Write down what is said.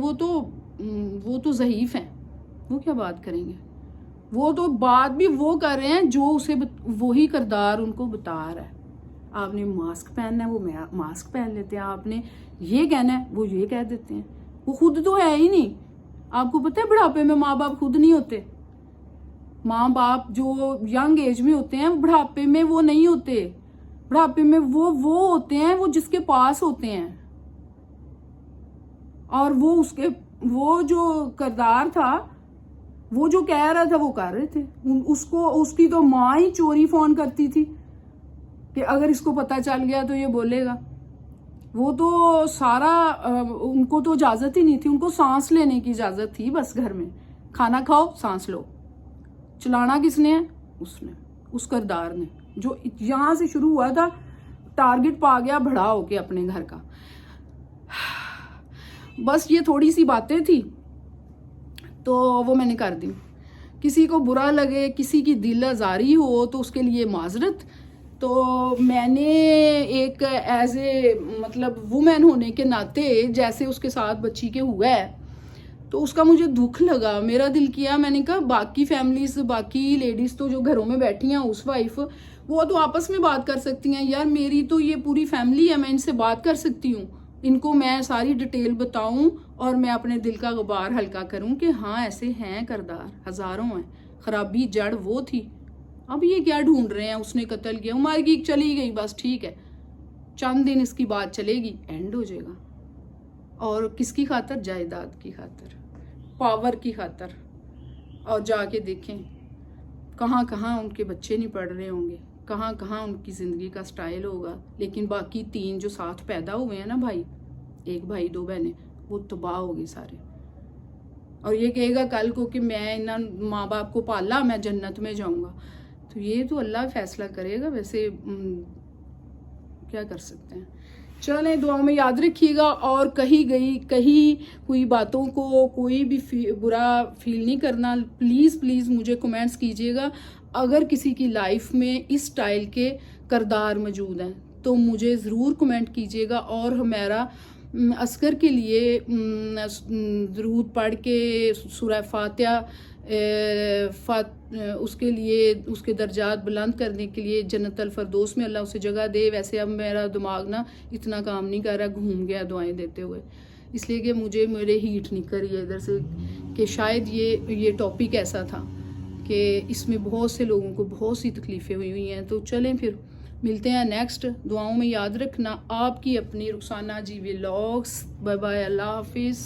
وہ تو ضعیف ہیں، وہ کیا بات کریں گے؟ وہ تو بات بھی وہ کر رہے ہیں جو اسے وہی کردار ان کو بتا رہا ہے. آپ نے ماسک پہننا ہے وہ ماسک پہن لیتے ہیں، آپ نے یہ کہنا ہے وہ یہ کہہ دیتے ہیں. وہ خود تو ہے ہی نہیں. آپ کو پتہ ہے بڑھاپے میں ماں باپ خود نہیں ہوتے. ماں باپ جو ینگ ایج میں ہوتے ہیں بڑھاپے میں وہ نہیں ہوتے. بڑھاپے میں وہ ہوتے ہیں وہ جس کے پاس ہوتے ہیں. اور وہ جو کردار تھا، وہ جو کہہ رہا تھا وہ کر رہے تھے. اس کی تو ماں ہی چوری فون کرتی تھی کہ اگر اس کو پتہ چل گیا تو یہ بولے گا. وہ تو سارا ان کو تو اجازت ہی نہیں تھی. ان کو سانس لینے کی اجازت تھی بس. گھر میں کھانا کھاؤ سانس لو. چلانا کس نے ہے؟ اس نے، اس کردار نے جو یہاں سے شروع ہوا تھا، ٹارگٹ پا گیا بڑا ہو کے اپنے گھر کا. بس یہ تھوڑی سی باتیں تھی تو وہ میں نے کر دی. کسی کو برا لگے، کسی کی دل آزاری ہو تو اس کے لیے معذرت. تو میں نے ایک ایز اے مطلب وومن ہونے کے ناطے جیسے اس کے ساتھ بچی کے ہوا ہے تو اس کا مجھے دکھ لگا، میرا دل کیا. میں نے کہا باقی فیملیز، باقی لیڈیز تو جو گھروں میں بیٹھی ہیں ہاؤس وائف، وہ تو آپس میں بات کر سکتی ہیں. یار میری تو یہ پوری فیملی ہے، میں ان سے بات کر سکتی ہوں. ان کو میں ساری ڈیٹیل بتاؤں اور میں اپنے دل کا غبار ہلکا کروں کہ ہاں ایسے ہیں کردار، ہزاروں ہیں. خرابی جڑ وہ تھی. اب یہ کیا ڈھونڈ رہے ہیں اس نے قتل کیا، مر گئی چلی گئی بس ٹھیک ہے، چند دن اس کی بات چلے گی، اینڈ ہو جائے گا. اور کس کی خاطر؟ جائیداد کی خاطر، پاور کی خاطر. اور جا کے دیکھیں کہاں کہاں ان کے بچے نہیں پڑھ رہے ہوں گے، کہاں کہاں ان کی زندگی کا سٹائل ہوگا. لیکن باقی 3 جو ساتھ پیدا ہوئے ہیں نا بھائی، 1 بھائی 2 بہنیں، وہ تباہ ہو گئے سارے. اور یہ کہے گا کل کو کہ میں ماں باپ کو پالا، میں جنت میں جاؤں گا. تو یہ تو اللہ فیصلہ کرے گا. ویسے کیا کر سکتے ہیں. چلیں دعاؤں میں یاد رکھیے گا. اور کہیں کوئی باتوں کو کوئی بھی برا فیل نہیں کرنا. پلیز مجھے کمنٹس کیجیے گا. اگر کسی کی لائف میں اس سٹائل کے کردار موجود ہیں تو مجھے ضرور کمنٹ کیجیے گا. اور ہمیرا اصغر کے لیے درود پڑھ کے سورہ فاتحہ اس کے لیے، اس کے درجات بلند کرنے کے لیے جنت الفردوس میں اللہ اسے جگہ دے. ویسے اب میرا دماغ نا اتنا کام نہیں کر رہا، گھوم گیا دعائیں دیتے ہوئے، اس لیے کہ میرے ہیٹ نہیں کری ہے ادھر سے کہ شاید یہ ٹاپک ایسا تھا کہ اس میں بہت سے لوگوں کو بہت سی تکلیفیں ہوئی ہیں. تو چلیں پھر ملتے ہیں نیکسٹ. دعاؤں میں یاد رکھنا. آپ کی اپنی رخسانہ جی ولاگس. بائے بائے، اللہ حافظ.